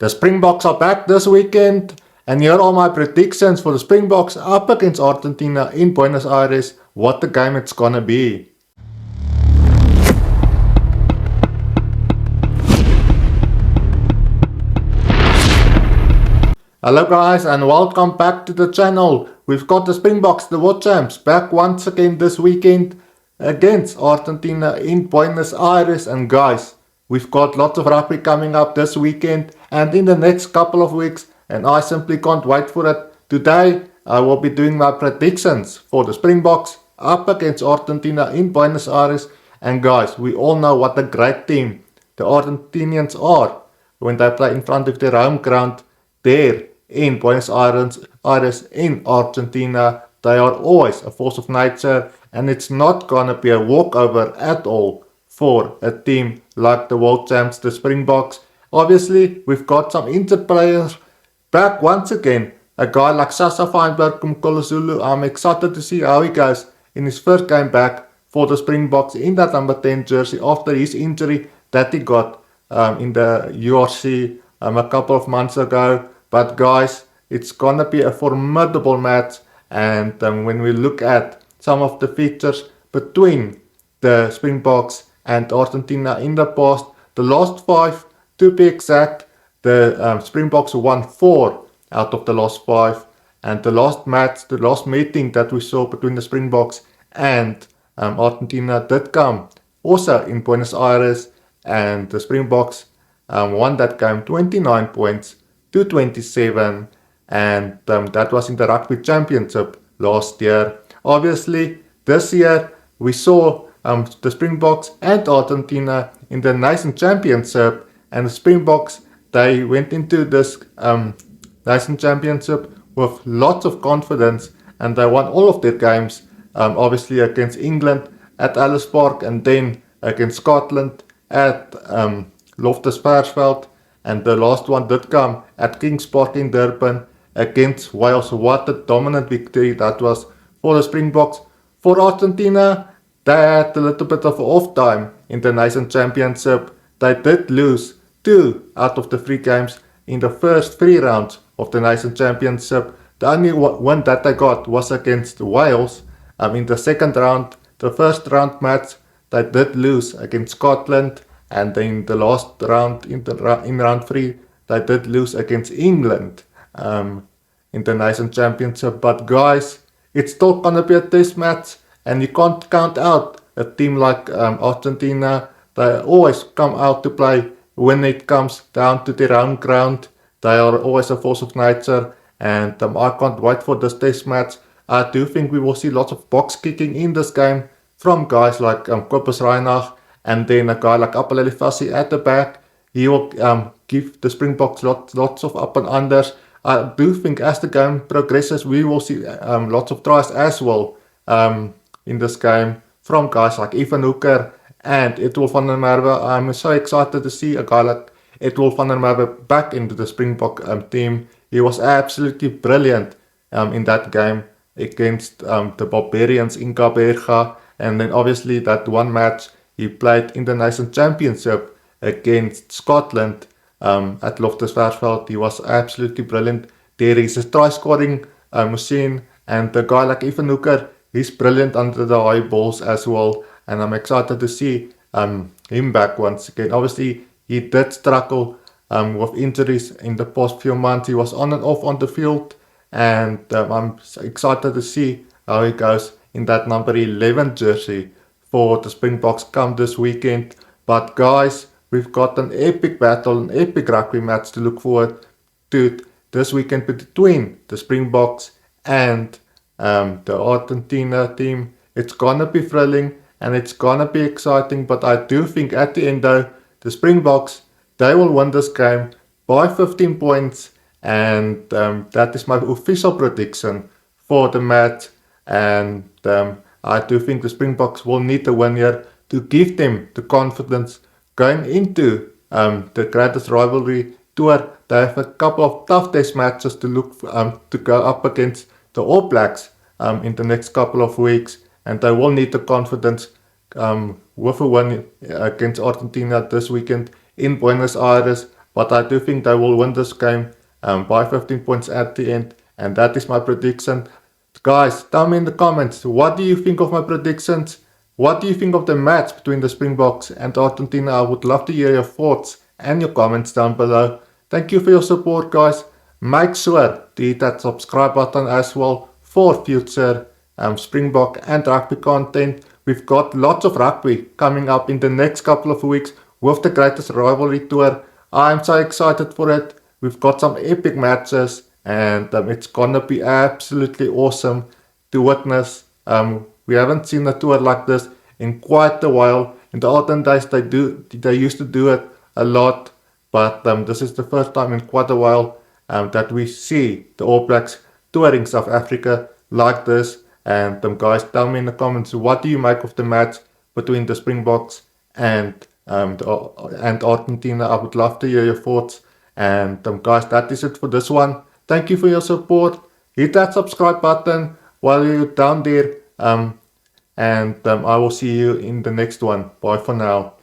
The Springboks are back this weekend, and here are my predictions for the Springboks up against Argentina in Buenos Aires, what the game it's gonna be. Hello guys and welcome back to the channel. We've got the Springboks, the world champs, back once again this weekend against Argentina in Buenos Aires. And guys, we've got lots of rugby coming up this weekend and in the next couple of weeks, and I simply can't wait for it. Today I will be doing my predictions for the Springboks up against Argentina in Buenos Aires. And guys, we all know what a great team the Argentinians are when they play in front of their home ground there in Buenos Aires in Argentina. They are always a force of nature, and it's not gonna be a walkover at all for a team like the world champs, the Springboks. Obviously, we've got some injured players back once again. A guy like Sasa Feinberg from Kolosulu, I'm excited to see how he goes in his first game back for the Springboks in that number 10 jersey after his injury that he got in the URC a couple of months ago. But guys, it's gonna be a formidable match, and when we look at some of the features between the Springboks and Argentina in the past, the last 5 to be exact, the Springboks won 4 out of the last 5, and the last match, the last meeting that we saw between the Springboks and Argentina did come also in Buenos Aires, and the Springboks won that game 29 points to 27, and that was in the Rugby Championship last year. Obviously, this year we saw the Springboks and Argentina in the Nation Championship, and the Springboks, they went into this Nation Championship with lots of confidence, and they won all of their games, obviously against England at Ellis Park, and then against Scotland at Loftus Versfeld. And the last one did come at Kings Park in Durban against Wales. What a dominant victory that was for the Springboks. For Argentina, they had a little bit of off time in the Nation Championship. They did lose 2 out of the 3 games in the first 3 rounds of the Nation Championship. The only one that they got was against Wales in the second round. The first round match they did lose against Scotland. And in the last round, in round 3, they did lose against England in the Nation Championship. But guys, it's still gonna be a test match, and you can't count out a team like Argentina. They always come out to play when it comes down to their own ground. They are always a force of nature, and I can't wait for this test match. I do think we will see lots of box kicking in this game from guys like Kobus Reinach. And then a guy like Apalele Fassi at the back, he will give the Springboks lots of up and unders. I do think as the game progresses, we will see lots of tries as well in this game from guys like Ivan Hooker and Edwin van der Merwe. I'm so excited to see a guy like Edwin van der Merwe back into the Springbok team. He was absolutely brilliant in that game against the Barbarians in Kaberga. And then obviously that one match he played in the Nation Championship against Scotland at Loftus Versfeld. He was absolutely brilliant. There is a try scoring machine, and the guy like Ivan Hooker, he's brilliant under the high balls as well. And I'm excited to see him back once again. Obviously, he did struggle with injuries in the past few months. He was on and off on the field, and I'm excited to see how he goes in that number 11 jersey for the Springboks come this weekend. But guys, we've got an epic battle, an epic rugby match to look forward to this weekend between the Springboks and the Argentina team. It's gonna be thrilling and it's gonna be exciting, but I do think at the end though, the Springboks, they will win this game by 15 points, and that is my official prediction for the match. And I do think the Springboks will need a win here to give them the confidence going into the greatest rivalry tour. They have a couple of tough test matches to look to go up against the All Blacks in the next couple of weeks, and they will need the confidence with a win against Argentina this weekend in Buenos Aires. but I do think they will win this game by 15 points at the end, and that is my prediction. Guys, tell me in the comments, what do you think of my predictions? What do you think of the match between the Springboks and Argentina? I would love to hear your thoughts and your comments down below. Thank you for your support, guys. Make sure to hit that subscribe button as well for future Springbok and rugby content. We've got lots of rugby coming up in the next couple of weeks with the greatest rivalry tour. I'm so excited for it. We've got some epic matches, and it's gonna be absolutely awesome to witness. We haven't seen a tour like this in quite a while. In the olden days, they used to do it a lot, but this is the first time in quite a while that we see the All Blacks touring South Africa like this. And guys, tell me in the comments, what do you make of the match between the Springboks and Argentina? I would love to hear your thoughts. And guys, that is it for this one. Thank you for your support. Hit that subscribe button while you're down there. And I will see you in the next one. Bye for now.